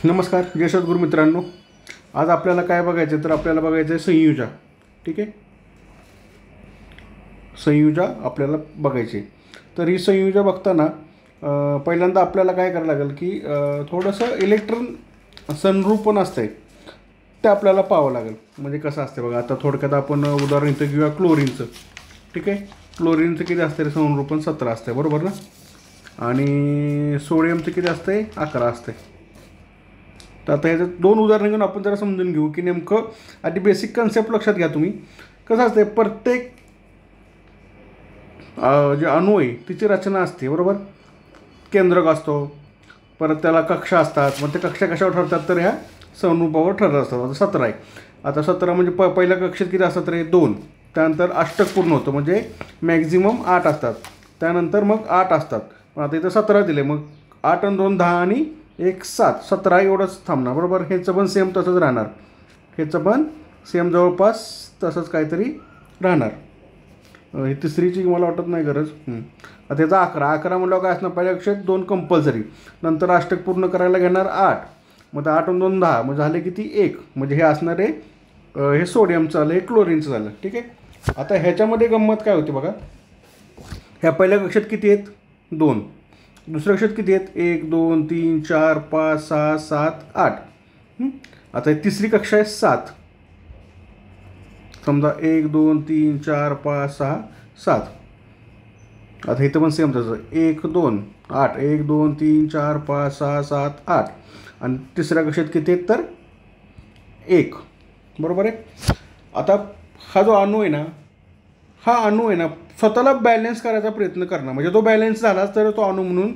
नमस्कार जय सद्गुरू मित्रांनो, आज आपल्याला काय बघायचं तर आपल्याला बघायचं आहे संयुजा. ठीक आहे, संयुजा आपल्याला बघायची. तर ही संयुजा बघताना पहिल्यांदा आपल्याला काय करायला लागेल की थोडंसं इलेक्ट्रॉन सनरूप पण असते ते आपल्याला पाहावं लागेल. म्हणजे कसं असते बघा, आता थोडक्यात आपण उदाहरण इथं घेऊया क्लोरीनचं. ठीक आहे, क्लोरीनचं किती असते रे सनरूपण 17 असते बरोबर ना, आणि सोडियमचं किती असते 11 असते. तर आता ह्याचं दोन उदाहरणं घेऊन आपण जरा समजून घेऊ की नेमकं आधी बेसिक कन्सेप्ट लक्षात घ्या तुम्ही. कसं असते, प्रत्येक जे अणू आहे तिची रचना असते बरोबर. केंद्रक असतो, परत त्याला कक्षा असतात. मग ते कक्षा कशावर ठरतात तर ह्या समरूपावर ठरत असतात. आता 17 आहे. आता 17 म्हणजे पहिल्या कक्षेत किती असतात रे 2. त्यानंतर अष्टक पूर्ण होतं म्हणजे मॅक्झिमम 8 असतात. त्यानंतर मग 8 असतात. पण आता इथं 17 दिले, मग 8 आणि 2 10 आणि 1 7 17 एवढंच थांबणार बरोबर. ह्याचं पण सेम तसंच राहणार, ह्याचं पण सेम जवळपास तसंच काहीतरी राहणार. ही तिसरीची मला वाटत नाही गरज. आता ह्याचा 11 म्हणल्यावर काय असणार, पहिल्या कक्षेत 2 कंपल्सरी, नंतर अष्टक पूर्ण करायला घेणार 8, मग 8 आणि 2 10, मग झाले किती 1. म्हणजे हे असणार आहे हे सोडियमचं झालं, हे क्लोरीनचं झालं. ठीक आहे, आता ह्याच्यामध्ये गंमत काय होती बघा. ह्या पहिल्या कक्षेत किती आहेत 2, दुसऱ्या कक्षेत किती आहेत 1 2 3 4 5 6 7 8. आता तिसरी कक्षा आहे 7. समजा 1 2 3 4 5 6 7. आता इथं पण सेम तसं 1 2 8 1 2 3 4 5 6 7 8. आणि तिसऱ्या कक्षेत किती आहेत तर 1 बरोबर आहे. आता हा जो अणू आहे ना, हा अणू आहे ना स्वतःला बॅलन्स करायचा प्रयत्न करणार. म्हणजे तो बॅलन्स झालाच तर तो अणू म्हणून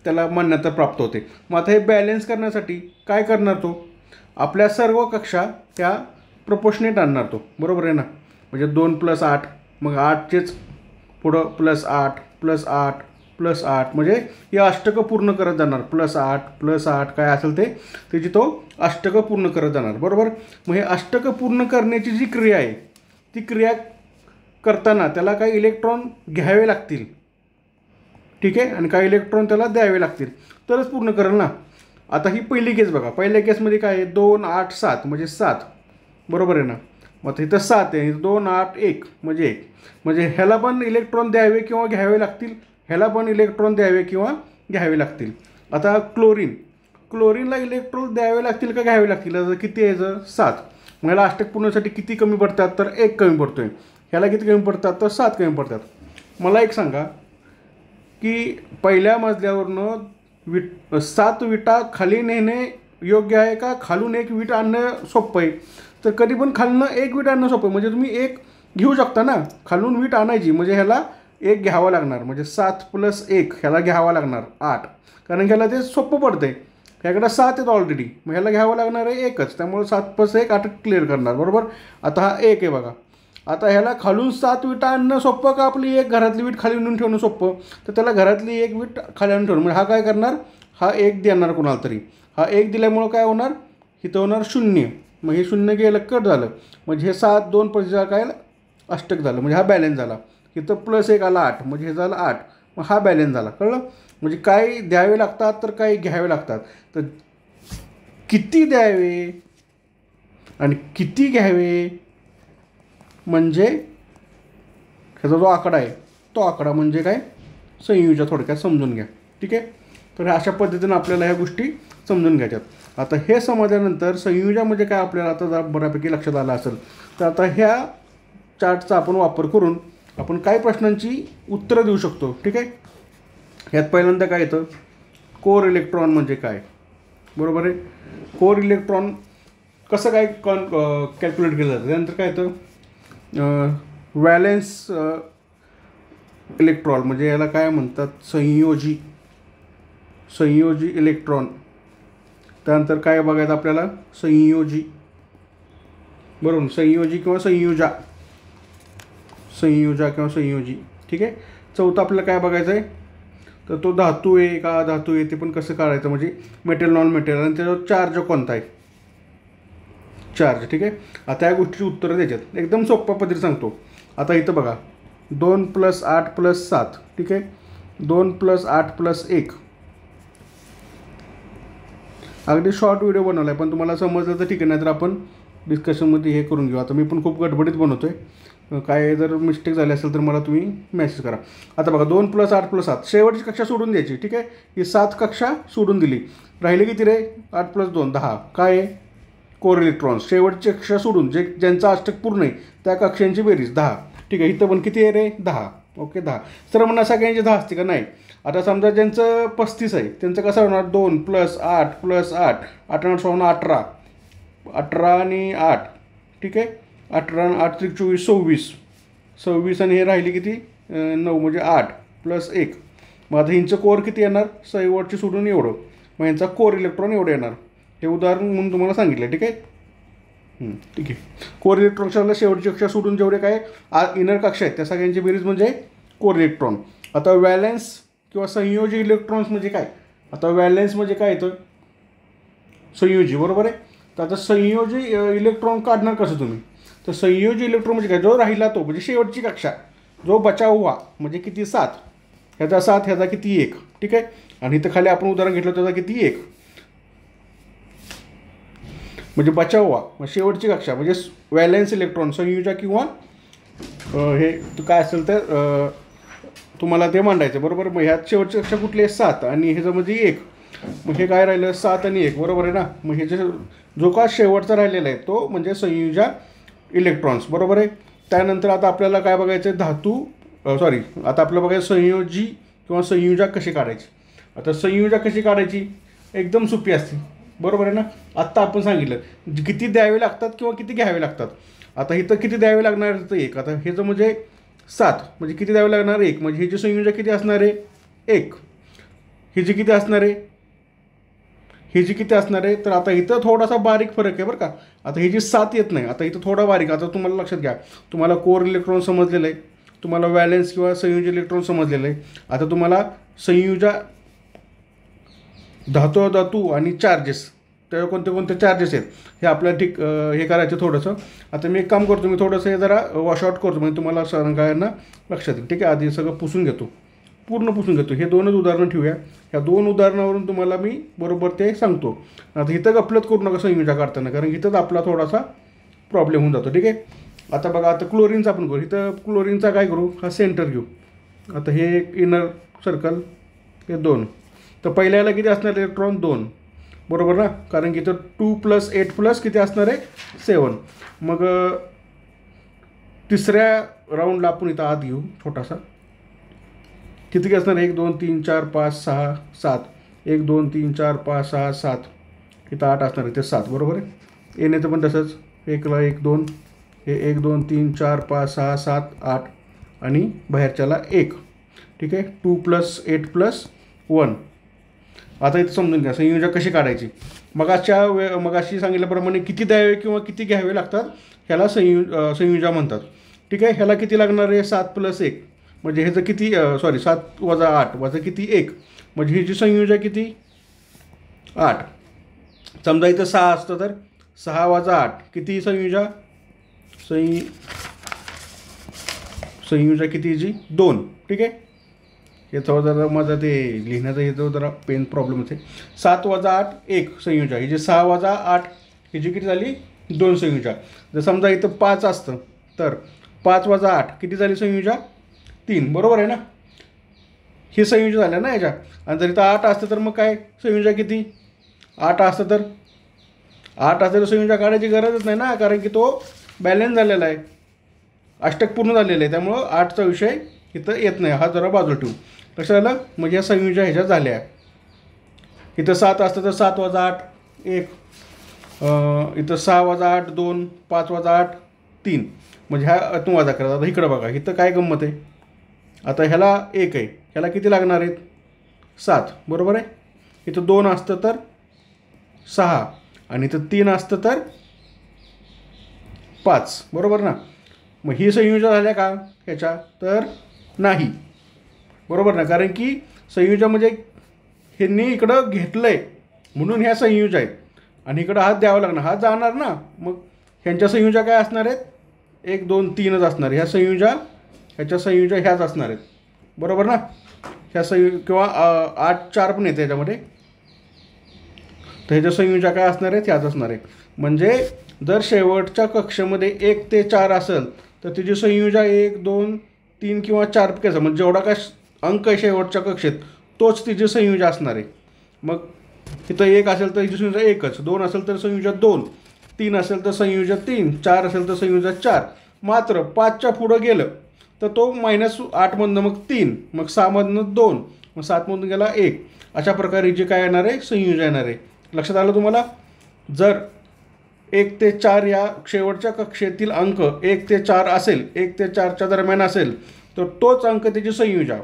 त्याला मान्यता प्राप्त होते. मग आता हे बॅलन्स करण्यासाठी काय करणार तो, आपल्या सर्व कक्षा ह्या प्रपोर्शनेट आणणार तो बरोबर आहे ना. म्हणजे 2 + 8, मग 8चेच पुढं +8 +8 +8, म्हणजे हे अष्टकं पूर्ण करत जाणार. +8 +8 काय असेल ते त्याची तो अष्टकं पूर्ण करत जाणार बरोबर. मग हे अष्टकं पूर्ण करण्याची जी क्रिया आहे ती क्रिया करताना त्याला काही इलेक्ट्रॉन घ्यावे लागतील. ठीक आहे, आणि काही इलेक्ट्रॉन त्याला द्यावे लागतील तरच पूर्ण करेल ना. आता ही पहिली केस बघा, पहिल्या केसमध्ये काय आहे 2 8 7 म्हणजे 7 बरोबर आहे ना. मग इथं 7 आहे, 2 8 1 म्हणजे 1. म्हणजे ह्याला पण इलेक्ट्रॉन द्यावे किंवा घ्यावे लागतील, ह्याला पण इलेक्ट्रॉन द्यावे किंवा घ्यावे लागतील. आता क्लोरीनला इलेक्ट्रॉन द्यावे लागतील का घ्यावे लागतील. आता किती आहे 7. मग ह्याला अष्टक पूर्णसाठी किती कमी पडतात तर 1 कमी पडतो आहे. ह्याला किती कमी पडतात तर 7 कमी पडतात. मला एक सांगा की पहिल्या मजल्यावरनं 7 विटा खाली नेणे योग्य आहे का खालून 1 वीट आणणं सोपं आहे. तर कधी पण खालून 1 वीट आणणं सोपं आहे. म्हणजे तुम्ही 1 घेऊ शकता ना, खालून वीट आणायची म्हणजे ह्याला 1 घ्यावा लागणार. म्हणजे 7 + 1 ह्याला घ्यावा लागणार 8, कारण ह्याला ते सोपं पडतं आहे. ह्याकडं 7 आहेत ऑलरेडी, मग ह्याला घ्यावं लागणार आहे 1च. त्यामुळे 7 + 1 8 क्लिअर करणार बरोबर. आता हा 1 आहे बघा. आता ह्याला खालून 7 विटा आणणं सोपं का आपली 1 घरातली वीट खाली आणून ठेवणं सोपं. तर त्याला घरातली 1 वीट खाली आणून ठेवणं. म्हणजे हा काय करणार, हा 1 देणार कोणाला तरी. हा 1 दिल्यामुळं काय होणार, इथं होणार 0. मग हे 0 गेलं कट झालं. म्हणजे हे 7 2 + काय अष्टक झालं, म्हणजे हा बॅलन्स झाला. इथं +1 आला 8, म्हणजे हे झालं 8. मग हा बॅलन्स झाला. कळलं. म्हणजे काय द्यावे लागतात तर काही घ्यावे लागतात. तर किती द्यावे आणि किती घ्यावे म्हणजे ह्याचा जो आकडा आहे तो आकडा म्हणजे काय संयुजा थोडक्यात समजून घ्या. ठीक आहे, तर अशा पद्धतीनं आपल्याला ह्या गोष्टी समजून घ्यायच्यात. आता हे समजल्यानंतर संयुजा म्हणजे काय आपल्याला आता जरा बऱ्यापैकी लक्षात आलं असेल. तर आता ह्या चार्टचा आपण वापर करून आपण काही प्रश्नांची उत्तरं देऊ शकतो. ठीक आहे, ह्यात पहिल्यांदा काय येतं, कोर इलेक्ट्रॉन म्हणजे काय बरोबर आहे. कोर इलेक्ट्रॉन कसं काय कॅल्क्युलेट केलं जातं. त्यानंतर काय येतं व्हॅलेन्स इलेक्ट्रॉन, म्हणजे याला काय म्हणतात संयोजी इलेक्ट्रॉन. त्यानंतर काय बघायचं आपल्याला संयोजी बरोबर, संयोजी किंवा संयुजा किंवा संयोजी. ठीक आहे, चौथं आपल्याला काय बघायचं आहे तर तो धातू आहे का धातू आहे ते पण कसं काढायचं, म्हणजे मेटल नॉन मेटल, आणि त्याच्यावर चार्ज कोणता आहे चार्ज. ठीक आहे, आता या गोष्टीची उत्तरं द्यायच्यात एकदम सोप्या पद्धतीने सांगतो. आता इथं बघा 2 + 8 + 7. ठीक आहे, 2 + 8 + 1 अगदी शॉर्ट व्हिडिओ बनवला आहे, पण तुम्हाला समजलं तर ठीक आहे, नाहीतर आपण डिस्कशनमध्ये हे करून घेऊ. आता मी पण खूप गडबडीत बनवतो आहे, काय जर मिस्टेक झाली असेल तर मला तुम्ही मेसेज करा. आता बघा 2 + 8 + 7 शेवटची कक्षा सोडून द्यायची. ठीक आहे, ही 7 कक्षा सोडून दिली, राहिले किती रे? 8 + 2 10. काय आहे? Core electrons. शेवटची कक्षा सोडून ज्यांचा अष्टक पूर्ण आहे त्या कक्षांची बेरीज 10. ठीक आहे, इथं पण किती आहे रे? 10. ओके 10. सर म्हणा सगळ्यांची 10 असते का? नाही. आता समजा ज्यांचं 35 आहे त्यांचं कसं होणार? 2 + 8 + 8 8 8 18 18 आणि 8. ठीक आहे, 18 8 3 24 26 26 आणि हे राहिले किती? 9 म्हणजे 8 + 1. मग आता हिंचं कोर किती येणार? शेवटची सोडून एवढं, मग यांचा कोर इलेक्ट्रॉन एवढं येणार. हे उदाहरण म्हणून तुम्हाला सांगितलं. ठीक आहे, ठीक आहे. कोर इलेक्ट्रॉनच्या शेवटची कक्षा सोडून जेवढे काय इनर कक्षा आहेत त्या सगळ्यांची बेरीज म्हणजे कोर इलेक्ट्रॉन. आता व्हॅलेन्स किंवा संयोजी इलेक्ट्रॉन्स म्हणजे काय? आता व्हॅलेन्स म्हणजे काय येतं? संयोजी, बरोबर आहे. तर आता संयोजी इलेक्ट्रॉन काढणार कसं तुम्ही? तर संयोजी इलेक्ट्रॉन म्हणजे काय? जो राहिला तो म्हणजे शेवटची कक्षा, जो बचाव हुआ म्हणजे किती? 7. ह्याचा 7, ह्याचा किती? 1. ठीक आहे, आणि इथं खाली आपण उदाहरण घेतलं त्याचा किती? 1. म्हणजे बचाव हुआ मग शेवटची कक्षा म्हणजे व्हॅलेन्स इलेक्ट्रॉन संयोजा किंवा हे काय असेल तर तुम्हाला ते मांडायचं, बरोबर. मग ह्यात शेवटची कक्षा कुठली आहे? 7 आणि ह्याच्यामध्ये 1. मग हे काय राहिलं? 7 आणि 1, बरोबर आहे ना. मग हे जो का शेवटचा राहिलेला आहे तो म्हणजे संयोजा इलेक्ट्रॉन्स, बरोबर आहे. त्यानंतर आता आपल्याला काय बघायचं आहे? धातू आता आपल्याला बघायचं संयोजी किंवा संयोजा कशी काढायची. आता संयोजा कशी काढायची? एकदम सोपी असते, बरोबर आहे ना. आत्ता आपण सांगितलं किती द्यावे लागतात किंवा किती घ्यावे लागतात. आता इथं किती द्यावे लागणार? तर 1. आता हे जर म्हणजे 7 म्हणजे किती द्यावे लागणार? 1. म्हणजे ही जी संयोजा किती असणार आहे? 1. ही जी किती असणार आहे? ही जी किती असणार आहे? तर आता इथं थोडासा बारीक फरक आहे बरं का. आता ही जी 7 येत नाही, आता इथं थोडा बारीक. आता तुम्हाला लक्षात घ्या, तुम्हाला कोर इलेक्ट्रॉन समजलेलं आहे, तुम्हाला व्हॅलेन्स किंवा संयोजी इलेक्ट्रॉन समजलेलं आहे. आता तुम्हाला संयोजा धातू आणि चार्जेस, त्यावेळी कोणते कोणते चार्जेस आहेत हे आपल्याला ठीक हे करायचं थोडंसं. आता मी एक काम करतो, मी थोडंसं हे जरा वॉशआउट करतो म्हणजे तुम्हाला सगळ्यांना लक्षात येईल. ठीक आहे, आधी सगळं पुसून घेतो, पूर्ण पुसून घेतो. हे 2च उदाहरणं ठेवूया. ह्या 2 उदाहरणावरून तुम्हाला मी बरोबर ते सांगतो. आता इथं गफलत करू नका संयोजा काढताना, कारण इथंच आपला थोडासा प्रॉब्लेम होऊन जातो. ठीक आहे, आता बघा, आता क्लोरीनचा आपण करू. इथं क्लोरीनचा काय करू? हा सेंटर घेऊ. आता हे एक इनर सर्कल, हे 2. तर पहिल्याला किती असणार? इलेक्ट्रॉन 2, बरोबर ना, कारण की इथं 2 + 8 किती असणार आहे? 7. मग तिसऱ्या राऊंडला आपण इथं आत घेऊ छोटासा. किती असणार? 1 2 3 4 5 6 7. 1 2 3 4 5 6 7. इथं 8 असणार आहे, ते 7, बरोबर आहे. येण्याचं पण तसंच 1ला 1 2, हे 1 2 3 4 5 6 7 8 आणि बाहेरच्याला 1. ठीक आहे, 2 + 8 + 1. आता इथं समजून घ्या संयोजा कशी काढायची. मगाशी सांगितल्याप्रमाणे किती द्यावे किंवा किती घ्यावे लागतात ह्याला संयोजा म्हणतात. ठीक आहे, ह्याला किती लागणार आहे? 7 + 1 म्हणजे ह्याचं किती? 7 - 8 वजा किती? 1. म्हणजे ह्याची संयोजा किती? 8. समजा इथं 6 असतं तर 6 - 8 किती संयोजा? संयोजा किती हिची? 2. ठीक आहे, हे थोडं जरा माझं ते लिहिण्याचं येतो जरा पेन प्रॉब्लेम होते. 7 - 8 1 संयोजा. ही जी 6 - 8 ही जी किती झाली? 2 संयोजा. जर समजा इथं 5 असतं तर 5 - 8 किती झाली संयोजा? 3, बरोबर आहे ना. ही संयोजा झाल्या ना ह्याच्या. आणि जर इथं 8 असतं तर मग काय संयोजा किती? 8 असतं तर 8 असतं तर संयोजा काढायची गरजच नाही ना, कारण की तो बॅलन्स झालेला आहे, अष्टक पूर्ण झालेलं आहे. त्यामुळं 8चा विषय इथं येत नाही. हा जरा बाजूला ठेवू. कसं झालं? म्हणजे या संयोजा ह्याच्या झाल्या. इथं 7 असतं तर 7 - 8 1. इथं 6 - 8 2. 5 - 8 3. म्हणजे ह्या तू वजा करा. आता इकडं बघा, इथं काय गंमत आहे? आता ह्याला 1 आहे, ह्याला किती लागणार आहेत? 7, बरोबर आहे. इथं 2 असतं तर 6 आणि इथं 3 असतं तर 5, बरोबर ना. मग ही संयोजा झाल्या का ह्याच्या? तर नाही, बरोबर ना, कारण की संयोजा म्हणजे ह्यांनी इकडं घेतलं आहे म्हणून ह्या संयोजा आहेत आणि इकडं हात द्यावा लागणार, हात जाणार ना. मग ह्यांच्या संयोजा काय असणार आहेत? 1 2 3च असणार. ह्या संयोजा ह्याच असणार आहेत, बरोबर ना. ह्या किंवा 8 4 पण येते याच्यामध्ये. तर ह्याच्या संयुजा काय असणार आहेत, ह्याच असणार आहे. म्हणजे जर शेवटच्या कक्षेमध्ये 1 ते 4 असेल तर तिची संयुजा 1 2 3 किंवा 4 पैकी म्हणजे जेवढा काय अंक आहे शेवटच्या कक्षेत तोच तिची संयुजा असणार आहे. मग इथं 1 असेल तर हिची संयुजा 1च, 2 असेल तर संयुजा 2, 3 असेल तर संयुजा 3, 4 असेल तर संयुजा 4. मात्र 5च्या पुढं गेलं तर तो -8मधनं मग 3, मग 6मधनं 2, मग 7मधून गेला 1. अशा प्रकारे जी काय येणार आहे, संयुजा येणार आहे. लक्षात आलं तुम्हाला? जर 1 ते 4 या शेवटच्या कक्षेतील अंक 1 ते 4 असेल, 1 ते 4च्या दरम्यान असेल तर तोच अंक त्याची संयुजा.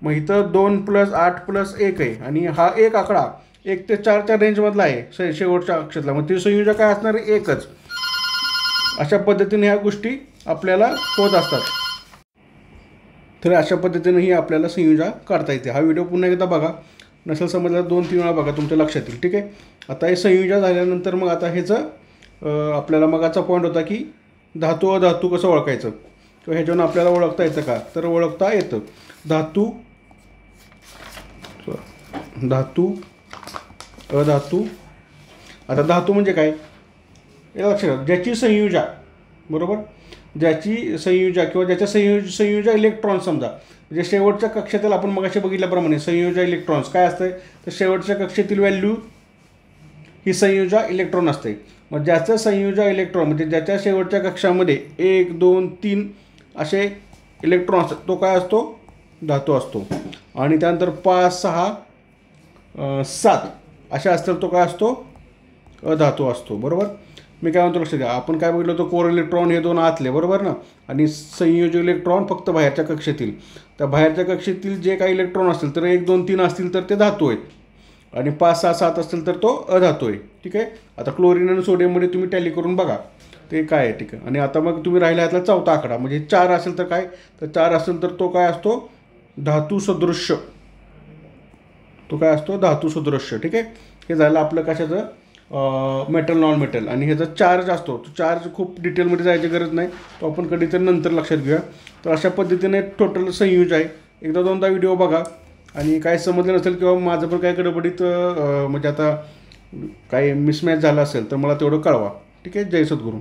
मग इथं 2 + 8 + 1 आहे आणि हा एक आकडा 1 ते 4च्या रेंजमधला आहे शेवटच्या कक्षेतला, मग ती संयुजा काय असणार आहे, 1च. अशा पद्धतीने ह्या गोष्टी आपल्याला होत असतात. तर अशा पद्धतीनेही आपल्याला संयुजा काढता येते. हा व्हिडिओ पुन्हा एकदा बघा, नसेल समजला 2-3 वेळा बघा, तुमच्या लक्षात येईल. ठीक आहे. आता हे संयुजा झाल्यानंतर मग आता ह्याचं आपल्याला मगाचा पॉईंट होता की धातू अधातू कसं ओळखायचं किंवा ह्याच्यावरून आपल्याला ओळखता येतं का, तर ओळखता येतं. धातू अधातू. आता धातू म्हणजे काय, हे लक्षात, ज्याची संयुजा, बरोबर, ज्याची संयुजा किंवा ज्याच्या संयुजा इलेक्ट्रॉन समजा, म्हणजे शेवटच्या कक्षेतील आपण मगाशी बघितल्याप्रमाणे संयुजा इलेक्ट्रॉन्स काय असते, तर शेवटच्या कक्षेतील व्हॅल्यू ही संयुजा इलेक्ट्रॉन असते. मग ज्याचं संयुजा इलेक्ट्रॉन म्हणजे ज्याच्या शेवटच्या कक्षामध्ये 1 2 3 असे इलेक्ट्रॉन असतात तो काय असतो, धातू असतो. आणि त्यानंतर 5 6 7 असे असतील तो काय असतो, अधातू असतो. बरोबर. मी काय म्हणतो लक्षात द्या, आपण काय बघितलं होतं, कोर इलेक्ट्रॉन हे 2 आतले, बरोबर ना, आणि संयोजी इलेक्ट्रॉन फक्त बाहेरच्या कक्षेतील. त्या बाहेरच्या कक्षेतील जे काही इलेक्ट्रॉन असतील तर 1 2 3 असतील तर ते धातू आहेत आणि 5 6 7 असतील तर तो अधातू आहे. ठीक आहे. आता क्लोरीन आणि सोडियममध्ये तुम्ही टॅली करून बघा ते काय आहे. ठीक आहे. आणि आता मग तुम्ही राहिला यातला चौथा आकडा म्हणजे 4 असेल तर काय, तर 4 असेल तर तो काय असतो, धातू सदृश्य. तो काय असतो, धातू सदृश्य. ठीक आहे. हे झालं आपलं कशाचं, मेटल नॉन मेटल. आणि ह्याचा चार्ज असतो, तो चार्ज खूप डिटेलमध्ये जायची गरज नाही, तो आपण कधीतरी नंतर लक्षात घेऊया. तर अशा पद्धतीने टोटल संयुज आहे. एकदा दोनदा व्हिडिओ बघा आणि काय समजलं नसेल किंवा माझं पण काय गडबडीत म्हणजे आता काही मिसमॅच झाला असेल तर मला तेवढं कळवा. ठीक आहे. जय सद्गुरू.